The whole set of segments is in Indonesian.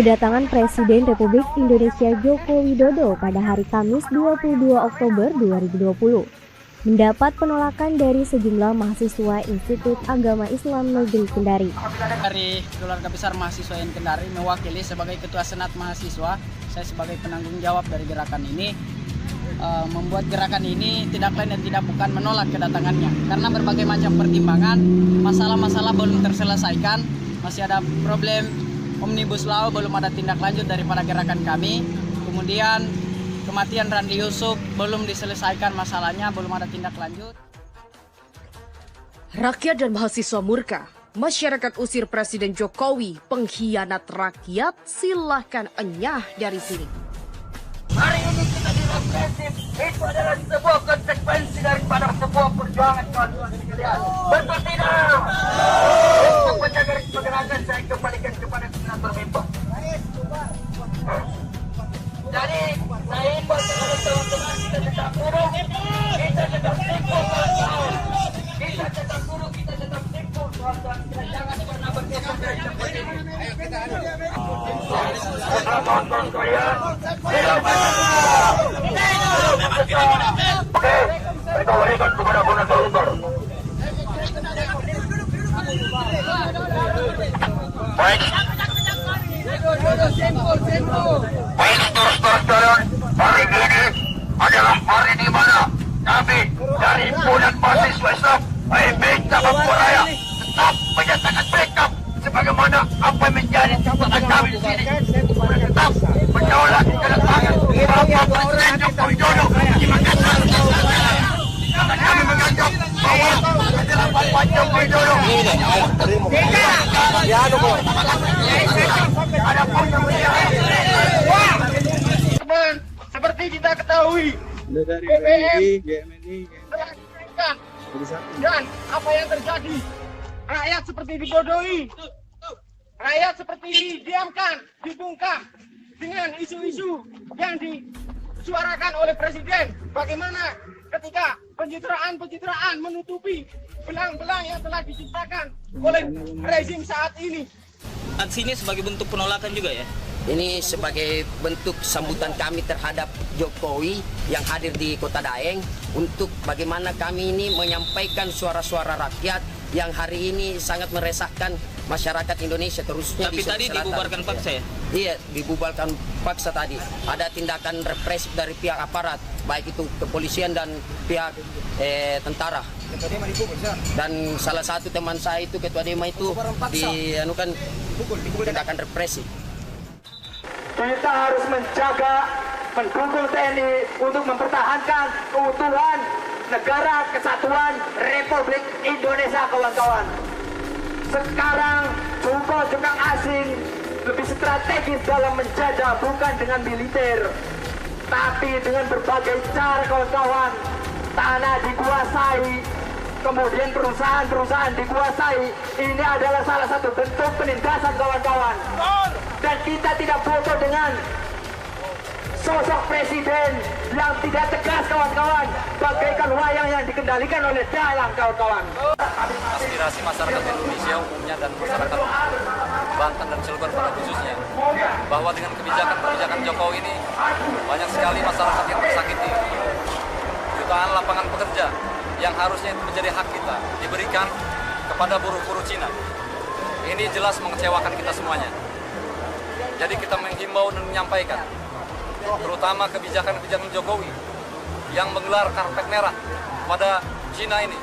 Kedatangan Presiden Republik Indonesia Joko Widodo pada hari Kamis 22 Oktober 2020 mendapat penolakan dari sejumlah mahasiswa Institut Agama Islam Negeri Kendari. Dari keluarga besar mahasiswa yang Kendari mewakili sebagai Ketua Senat Mahasiswa, saya sebagai penanggung jawab dari gerakan ini membuat gerakan ini tidak lain dan tidak bukan menolak kedatangannya karena berbagai macam pertimbangan, masalah-masalah belum terselesaikan, masih ada problem Omnibus Law, belum ada tindak lanjut daripada gerakan kami. Kemudian kematian Randi Yusuf belum diselesaikan masalahnya, belum ada tindak lanjut. Rakyat dan mahasiswa murka, masyarakat usir Presiden Jokowi, pengkhianat rakyat, silahkan enyah dari sini. Hari ini kita direpresif, itu adalah sebuah konsekuensi daripada sebuah perjuangan kawan-kawan sekalian. Betul tidak? Untuk menjaga garis pergerakan saya kembalikan kepada senator bebas. Jadi saya imbau kepada teman-teman kita tetap buruk, kita tetap simpul kawan-kawan. Kita tetap buruk, kita tetap simpul kawan-kawan. Kita jangan pernah berkesempatan dari tempat ini. Ayo kita adu. Kawan-kawan sekalian, oke, mereka berikan kepada Bunda Kalumbar. Baik. Baik, saudara-saudara, hari ini adalah hari di mana kami dari himpunan mahasiswa Islam FIB Cabang Raya tetap menyatakan sikap sebagaimana apa yang menjadi tuntutan kami di sini, tetap menolak kedatangan Bapak Presiden Joko Widodo di Makassar. Karena kami menganggap bahwa adalah Bapak Joko Widodo. Teman, seperti kita ketahui, BBM dan apa yang terjadi, rakyat seperti dibodohi, rakyat seperti didiamkan, dibungkam dengan isu-isu yang disuarakan oleh Presiden. Bagaimana ketika pencitraan menutupi belang-belang yang telah diciptakan oleh rezim saat ini. Aksi ini sebagai bentuk penolakan juga ya? Ini sebagai bentuk sambutan kami terhadap Jokowi yang hadir di Kota Daeng untuk bagaimana kami ini menyampaikan suara-suara rakyat yang hari ini sangat meresahkan masyarakat Indonesia terusnya. Tapi tadi dibubarkan paksa ya? Iya, dibubarkan paksa tadi. Ada tindakan represif dari pihak aparat, baik itu kepolisian dan pihak tentara. Dan salah satu teman saya itu ketua Dema itu dianukan tindakan represif. Kita harus menjaga, mendukung TNI untuk mempertahankan keutuhan negara kesatuan Republik Indonesia, kawan-kawan. Sekarang jumlah asing lebih strategis dalam menjajah, bukan dengan militer, tapi dengan berbagai cara, kawan-kawan. Tanah dikuasai, kemudian perusahaan-perusahaan dikuasai. Ini adalah salah satu bentuk penindasan, kawan-kawan. Dan kita tidak butuh dengan sosok presiden yang tidak tegas, kawan-kawan, bagaikan wayang yang dikendalikan oleh dalang, kawan-kawan. Aspirasi masyarakat Indonesia umumnya dan masyarakat Banten dan Cilegon pada khususnya, bahwa dengan kebijakan Jokowi ini banyak sekali masyarakat yang tersakiti. Jutaan lapangan pekerja yang harusnya itu menjadi hak kita diberikan kepada buruh-buruh Cina. Ini jelas mengecewakan kita semuanya. Jadi kita menghimbau dan menyampaikan, terutama kebijakan Jokowi yang menggelar karpet merah pada Cina ini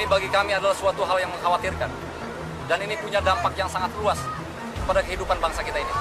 bagi kami adalah suatu hal yang mengkhawatirkan. Dan ini punya dampak yang sangat luas pada kehidupan bangsa kita ini.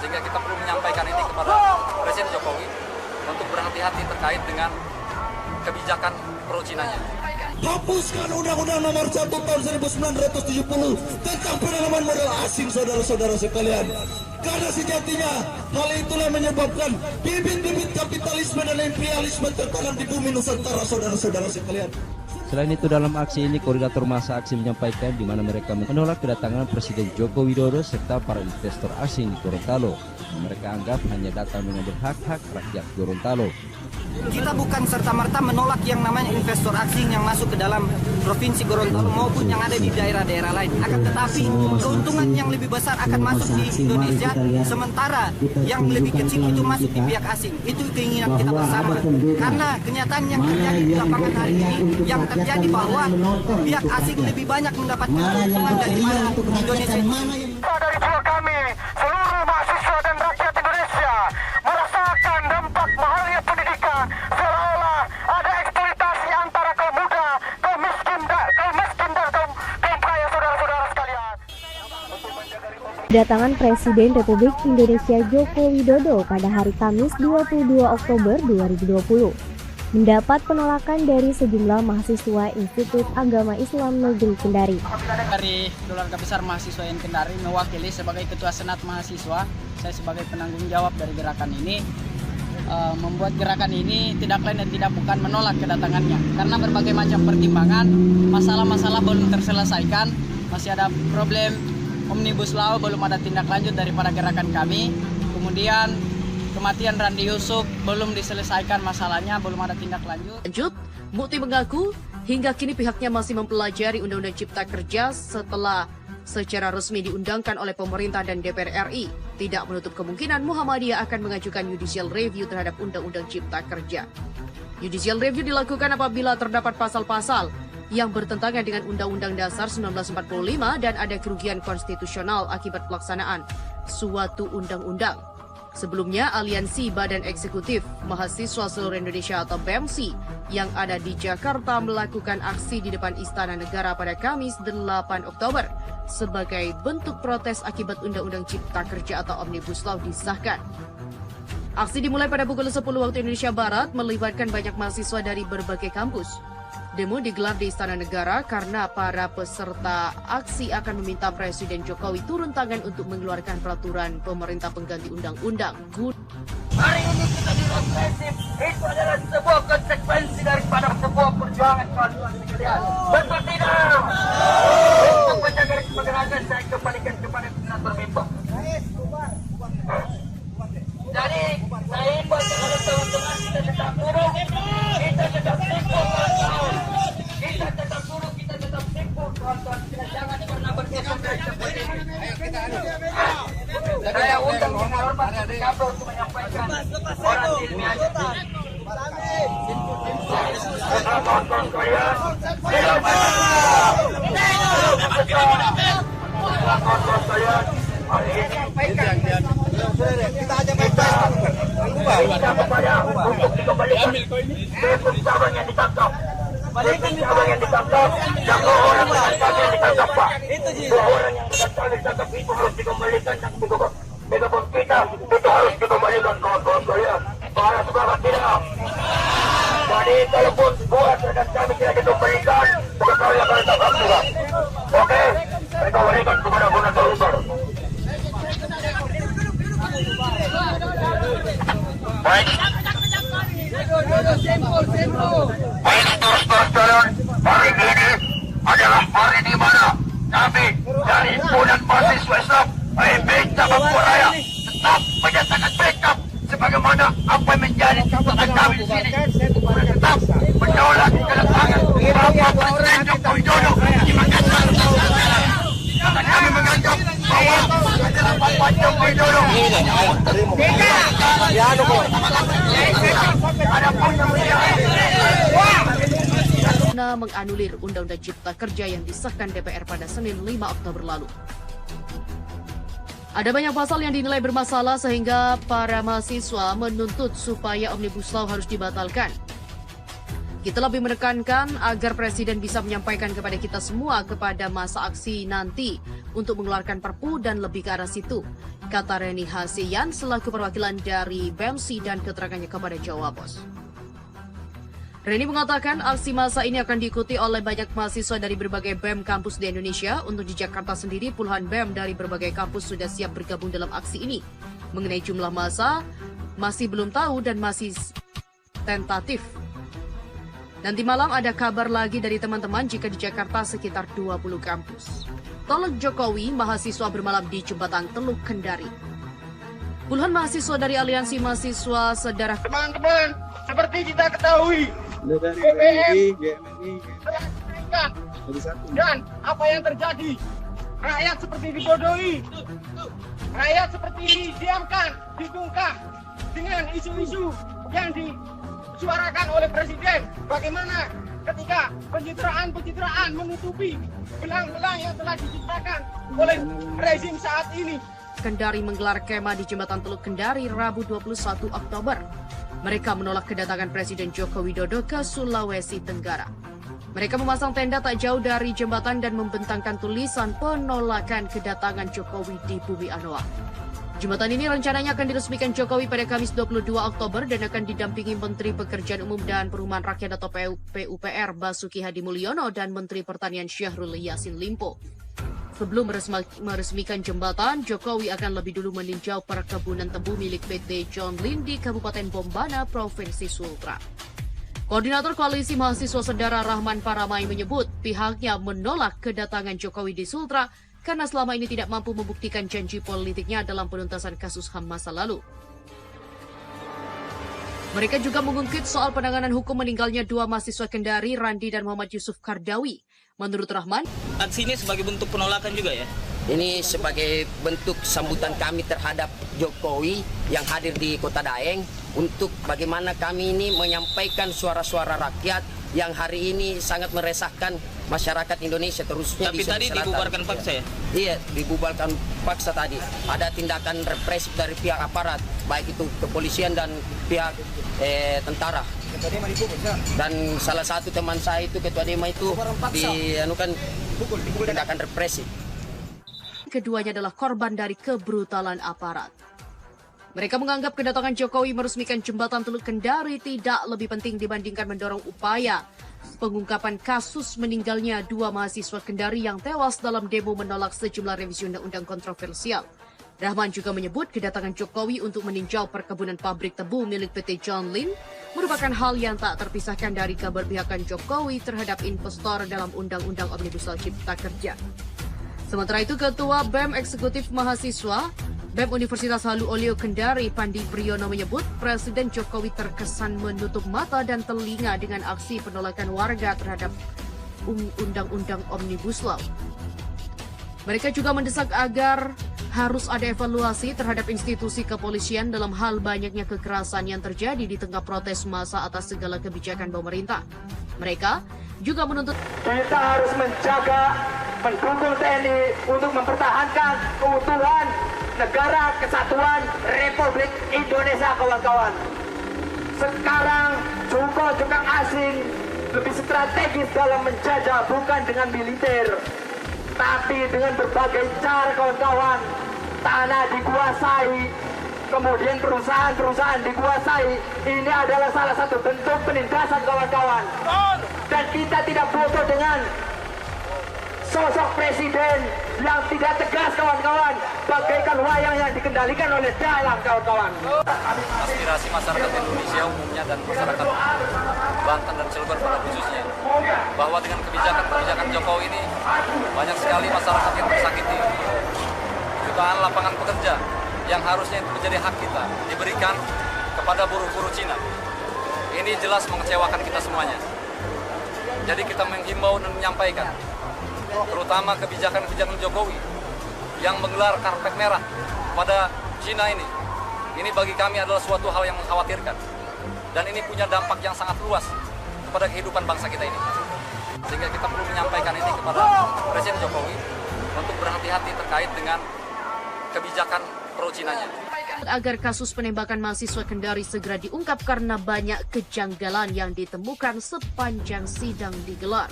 Sehingga kita perlu menyampaikan ini kepada Presiden Jokowi untuk berhati-hati terkait dengan kebijakan pro-Cinanya. Hapuskan Undang-Undang Nomor 1 Tahun 1970 tentang penanaman modal asing, saudara-saudara sekalian. Karena sejatinya hal itulah menyebabkan bibit-bibit kapitalisme dan imperialisme tertanam di bumi Nusantara, saudara-saudara sekalian. Selain itu, dalam aksi ini koordinator masa aksi menyampaikan di mana mereka menolak kedatangan Presiden Joko Widodo serta para investor asing di Gorontalo. Mereka anggap hanya datang mengambil hak-hak rakyat Gorontalo. kita bukan serta-merta menolak yang namanya investor asing yang masuk ke dalam Provinsi Gorontalo maupun yang ada di daerah-daerah lain. Akan tetapi keuntungan yang lebih besar akan masuk di Indonesia, sementara yang lebih kecil itu masuk di pihak asing. Itu keinginan kita bersama. Karena kenyataan yang terjadi di lapangan hari ini, yang terjadi bahwa pihak asing lebih banyak mendapatkan keuntungan daripada Indonesia. Dari pihak kami, seluruh mahasiswa dan rakyat Indonesia merasakan dampak mahalnya pendidikan, seolah ada eksploitasi antara kaum muda, kaum miskin dan kaum kaya, saudara-saudara sekalian. Kedatangan Presiden Republik Indonesia Joko Widodo pada hari Kamis 22 Oktober 2020 mendapat penolakan dari sejumlah mahasiswa Institut Agama Islam Negeri Kendari. Dari keluarga besar mahasiswa yang Kendari, mewakili sebagai Ketua Senat Mahasiswa, saya sebagai penanggung jawab dari gerakan ini, membuat gerakan ini tidak lain dan tidak bukan menolak kedatangannya. Karena berbagai macam pertimbangan, masalah-masalah belum terselesaikan, masih ada problem Omnibus Law, belum ada tindak lanjut daripada gerakan kami. Kemudian kematian Randi Yusuf belum diselesaikan masalahnya, belum ada tindak lanjut. Lanjut, Mukti mengaku hingga kini pihaknya masih mempelajari Undang-Undang Cipta Kerja setelah secara resmi diundangkan oleh pemerintah dan DPR RI. Tidak menutup kemungkinan Muhammadiyah akan mengajukan judicial review terhadap Undang-Undang Cipta Kerja. Judicial review dilakukan apabila terdapat pasal-pasal yang bertentangan dengan Undang-Undang Dasar 1945 dan ada kerugian konstitusional akibat pelaksanaan suatu undang-undang. Sebelumnya, Aliansi Badan Eksekutif Mahasiswa Seluruh Indonesia atau BEMSI yang ada di Jakarta melakukan aksi di depan Istana Negara pada Kamis 8 Oktober sebagai bentuk protes akibat Undang-Undang Cipta Kerja atau Omnibus Law disahkan. Aksi dimulai pada pukul 10 waktu Indonesia Barat melibatkan banyak mahasiswa dari berbagai kampus. Demo digelar di Istana Negara karena para peserta aksi akan meminta Presiden Jokowi turun tangan untuk mengeluarkan peraturan pemerintah pengganti undang-undang. Hari ini kita direpresif, itu adalah sebuah konsekuensi daripada sebuah perjuangan kawan-kawan sekalian. Betul tidak? Untuk menjaga kemenangan saya kembalikan kepada Senator Bimbo. Jadi, saya imbau kepada teman-teman kita tetap turun, kita tetap simpul kawan-kawan. Kita tetap turun, kita tetap simpul kawan-kawan. Kita jangan pernah bergeser seperti ini. Saya undang menghormat Kabel untuk menyampaikan orang ilmiah. Kawan-kawan sekalian, kawan-kawan sekalian, hari ini kita hanya minta kepada untuk dikembalikan besok cabang yang ditangkap. Besok cabang yang ditangkap dan 2 orang yang ditangkap, Pak. 2 orang yang ditangkap itu harus dikembalikan dan megabom kita itu harus dikembalikan, kawan-kawan sekalian. Para semangat tidak. Jadi kalaupun buat dan kami tidak dikembalikan, maka kami akan ditangkap juga. Oke, mereka berikan kepada Gubernur Lubar. Baik. Baik, terus-terusan, hari ini adalah hari di mana kami dari himpunan mahasiswa Islam FPI Cabang Raya tetap menyatakan sikap sebagaimana apa yang menjadi tuntutan kami di sini, tetap menolak kedatangan Bapak Presiden Joko Widodo di Makassar. Karena kami menganggap bahwa adalah Bapak Joko Widodo menganulir Undang-Undang Cipta Kerja yang disahkan DPR pada Senin 5 Oktober lalu. Ada banyak pasal yang dinilai bermasalah sehingga para mahasiswa menuntut supaya Omnibus Law harus dibatalkan. Kita lebih menekankan agar Presiden bisa menyampaikan kepada kita semua kepada masa aksi nanti untuk mengeluarkan Perpu dan lebih ke arah situ, kata Reni Hasian selaku perwakilan dari BEMSI dan keterangannya kepada Jawa Pos. Reni mengatakan aksi massa ini akan diikuti oleh banyak mahasiswa dari berbagai BEM kampus di Indonesia. Untuk di Jakarta sendiri, puluhan BEM dari berbagai kampus sudah siap bergabung dalam aksi ini. Mengenai jumlah massa, masih belum tahu dan masih tentatif. Nanti malam ada kabar lagi dari teman-teman jika di Jakarta sekitar 20 kampus. Tolak Jokowi, mahasiswa bermalam di Jembatan Teluk Kendari. Puluhan mahasiswa dari Aliansi Mahasiswa Sedarah Teman-teman, seperti kita ketahui, BBM telah dinaikkan. Dan apa yang terjadi? Rakyat seperti dibodohi. Rakyat seperti ini diamkan, dibungkam dengan isu-isu yang disuarakan oleh Presiden. Bagaimana ketika pencitraan menutupi belang-belang yang telah diciptakan oleh rezim saat ini. Kendari menggelar kemah di Jembatan Teluk Kendari Rabu 21 Oktober. Mereka menolak kedatangan Presiden Joko Widodo ke Sulawesi Tenggara. Mereka memasang tenda tak jauh dari jembatan dan membentangkan tulisan penolakan kedatangan Jokowi di Bumi Anoa. Jembatan ini rencananya akan diresmikan Jokowi pada Kamis 22 Oktober dan akan didampingi Menteri Pekerjaan Umum dan Perumahan Rakyat atau PUPR Basuki Hadi Mulyono dan Menteri Pertanian Syahrul Yassin Limpo. Sebelum meresmikan jembatan, Jokowi akan lebih dulu meninjau perkebunan tebu milik PT John Lynn di Kabupaten Bombana, Provinsi Sultra. Koordinator Koalisi Mahasiswa Sedara Rahman Paramai menyebut pihaknya menolak kedatangan Jokowi di Sultra karena selama ini tidak mampu membuktikan janji politiknya dalam penuntasan kasus HAM masa lalu. Mereka juga mengungkit soal penanganan hukum meninggalnya dua mahasiswa Kendari, Randi dan Muhammad Yusuf Kardawi. Menurut Rahman, aksi ini sebagai bentuk penolakan juga ya? Ini sebagai bentuk sambutan kami terhadap Jokowi yang hadir di Kota Daeng untuk bagaimana kami ini menyampaikan suara-suara rakyat yang hari ini sangat meresahkan masyarakat Indonesia terusnya. Tapi di Sulawesi tadi Selatan. dibubarkan paksa ya? Iya, dibubarkan paksa tadi. Ada tindakan represif dari pihak aparat, baik itu kepolisian dan pihak tentara. Dan salah satu teman saya itu ketua Dema itu dianukan tindakan represif. Keduanya adalah korban dari kebrutalan aparat. Mereka menganggap kedatangan Jokowi meresmikan jembatan Teluk Kendari tidak lebih penting dibandingkan mendorong upaya pengungkapan kasus meninggalnya dua mahasiswa Kendari yang tewas dalam demo menolak sejumlah revisi undang-undang kontroversial. Rahman juga menyebut kedatangan Jokowi untuk meninjau perkebunan pabrik tebu milik PT John Lynn merupakan hal yang tak terpisahkan dari keberpihakan Jokowi terhadap investor dalam Undang-Undang Omnibus Law Cipta Kerja. Sementara itu, Ketua BEM Eksekutif Mahasiswa BEM Universitas Halu Oleo Kendari, Pandi Priyono menyebut Presiden Jokowi terkesan menutup mata dan telinga dengan aksi penolakan warga terhadap Undang-Undang Omnibus Law. Mereka juga mendesak agar harus ada evaluasi terhadap institusi kepolisian dalam hal banyaknya kekerasan yang terjadi di tengah protes massa atas segala kebijakan pemerintah. Mereka juga menuntut kita harus menjaga, mendukung TNI untuk mempertahankan keutuhan negara kesatuan Republik Indonesia, kawan-kawan. Sekarang jukang asing lebih strategis dalam menjajah, bukan dengan militer, tapi dengan berbagai cara, kawan-kawan. Tanah dikuasai, kemudian perusahaan-perusahaan dikuasai. Ini adalah salah satu bentuk penindasan, kawan-kawan. Dan kita tidak butuh dengan sosok presiden yang tidak tegas, kawan-kawan, bagaikan wayang yang dikendalikan oleh dalang, kawan-kawan. Aspirasi masyarakat Indonesia umumnya dan masyarakat Banten dan Cilegon pada khususnya, bahwa dengan kebijakan Jokowi ini banyak sekali masyarakat yang tersakiti. Jutaan lapangan pekerja yang harusnya itu menjadi hak kita diberikan kepada buruh-buruh Cina. Ini jelas mengecewakan kita semuanya. Jadi kita menghimbau dan menyampaikan, terutama kebijakan Jokowi yang menggelar karpet merah pada Cina ini bagi kami adalah suatu hal yang mengkhawatirkan. Dan ini punya dampak yang sangat luas kepada kehidupan bangsa kita ini. Sehingga kita perlu menyampaikan ini kepada Presiden Jokowi untuk berhati-hati terkait dengan kebijakan pro-Cinanya. Agar kasus penembakan mahasiswa Kendari segera diungkap karena banyak kejanggalan yang ditemukan sepanjang sidang digelar.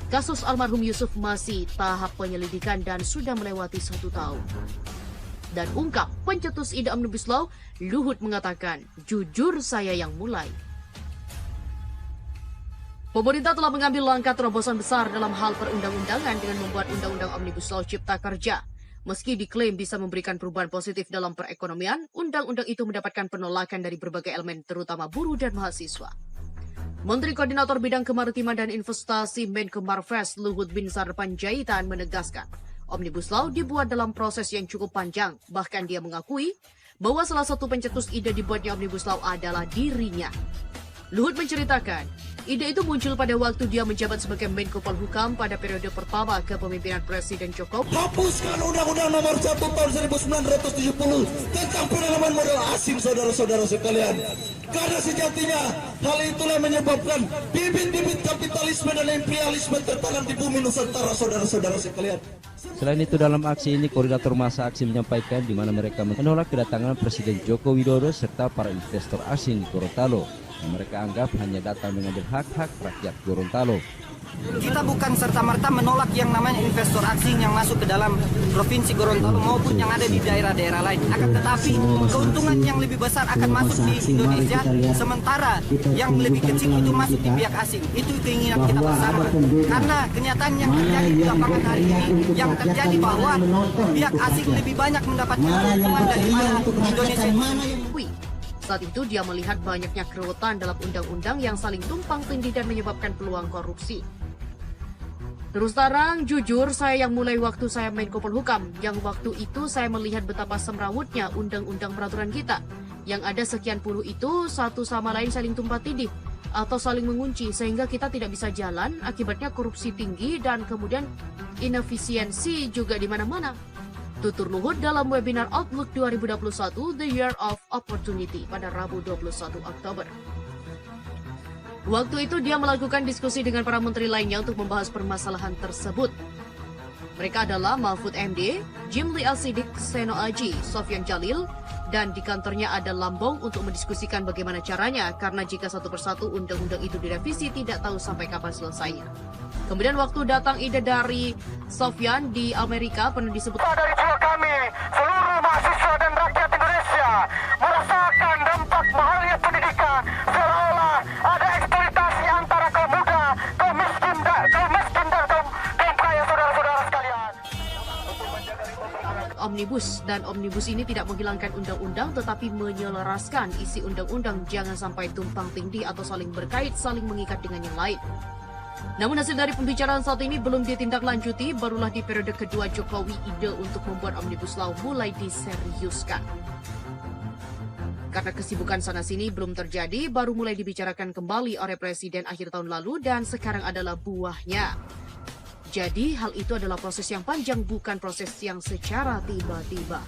Kasus almarhum Yusuf masih tahap penyelidikan dan sudah melewati 1 tahun. Dan ungkap pencetus ide Omnibus Law, Luhut mengatakan, jujur saya yang mulai. Pemerintah telah mengambil langkah terobosan besar dalam hal perundang-undangan dengan membuat Undang-Undang Omnibus Law Cipta Kerja. Meski diklaim bisa memberikan perubahan positif dalam perekonomian, undang-undang itu mendapatkan penolakan dari berbagai elemen terutama buruh dan mahasiswa. Menteri Koordinator Bidang Kemaritiman dan Investasi Menko Marves Luhut Binsar Panjaitan menegaskan, Omnibus Law dibuat dalam proses yang cukup panjang, bahkan dia mengakui bahwa salah satu pencetus ide dibuatnya Omnibus Law adalah dirinya. Luhut menceritakan, ide itu muncul pada waktu dia menjabat sebagai Menko Polhukam pada periode pertama kepemimpinan Presiden Jokowi. Hapuskan Undang-Undang Nomor 1 Tahun 1970 tentang penanaman modal asing, saudara-saudara sekalian. Karena sejatinya hal itulah menyebabkan bibit-bibit kapitalisme dan imperialisme tertanam di bumi Nusantara, saudara-saudara sekalian. Selain itu dalam aksi ini koordinator massa aksi menyampaikan di mana mereka menolak kedatangan Presiden Joko Widodo serta para investor asing di Gorontalo yang mereka anggap hanya datang mengambil hak-hak rakyat Gorontalo. Kita bukan serta-merta menolak yang namanya investor asing yang masuk ke dalam Provinsi Gorontalo maupun yang ada di daerah-daerah lain. Akan tetapi keuntungan yang lebih besar akan masuk di Indonesia, sementara yang lebih kecil itu masuk di pihak asing. Itu keinginan kita bersama. Karena kenyataan yang terjadi di lapangan hari ini, yang terjadi bahwa pihak asing lebih banyak mendapatkan keuntungan daripada Indonesia. Saat itu dia melihat banyaknya keruwetan dalam undang-undang yang saling tumpang tindih dan menyebabkan peluang korupsi. Terus terang, jujur, saya yang mulai waktu saya Menko Polhukam, yang waktu itu saya melihat betapa semrawutnya undang-undang peraturan kita. Yang ada sekian puluh itu satu sama lain saling tumpang tindih atau saling mengunci sehingga kita tidak bisa jalan, akibatnya korupsi tinggi dan kemudian inefisiensi juga di mana-mana. Tutur Luhut dalam webinar Outlook 2021 The Year of Opportunity pada Rabu 21 Oktober. Waktu itu dia melakukan diskusi dengan para menteri lainnya untuk membahas permasalahan tersebut. Mereka adalah Mahfud MD, Jimli Al-Siddiq, Seno Aji, Sofyan Jalil, dan di kantornya ada Lambong untuk mendiskusikan bagaimana caranya karena jika satu persatu undang-undang itu direvisi tidak tahu sampai kapan selesainya. Kemudian waktu datang ide dari Sofyan di Amerika pernah disebut dari jiwa kami, seluruh mahasiswa dan rakyat Indonesia merasakan dampak mahalnya pendidikan, seolah ada eksploitasi antara kaum muda, kaum miskin dan kaum kaya, saudara-saudara sekalian. Omnibus, dan Omnibus ini tidak menghilangkan undang-undang tetapi menyelaraskan isi undang-undang, jangan sampai tumpang tindih atau saling berkait, saling mengikat dengan yang lain. Namun hasil dari pembicaraan saat ini belum ditindaklanjuti, barulah di periode kedua Jokowi ide untuk membuat Omnibus Law mulai diseriuskan. Karena kesibukan sana-sini belum terjadi, baru mulai dibicarakan kembali oleh Presiden akhir tahun lalu dan sekarang adalah buahnya. Jadi hal itu adalah proses yang panjang, bukan proses yang secara tiba-tiba.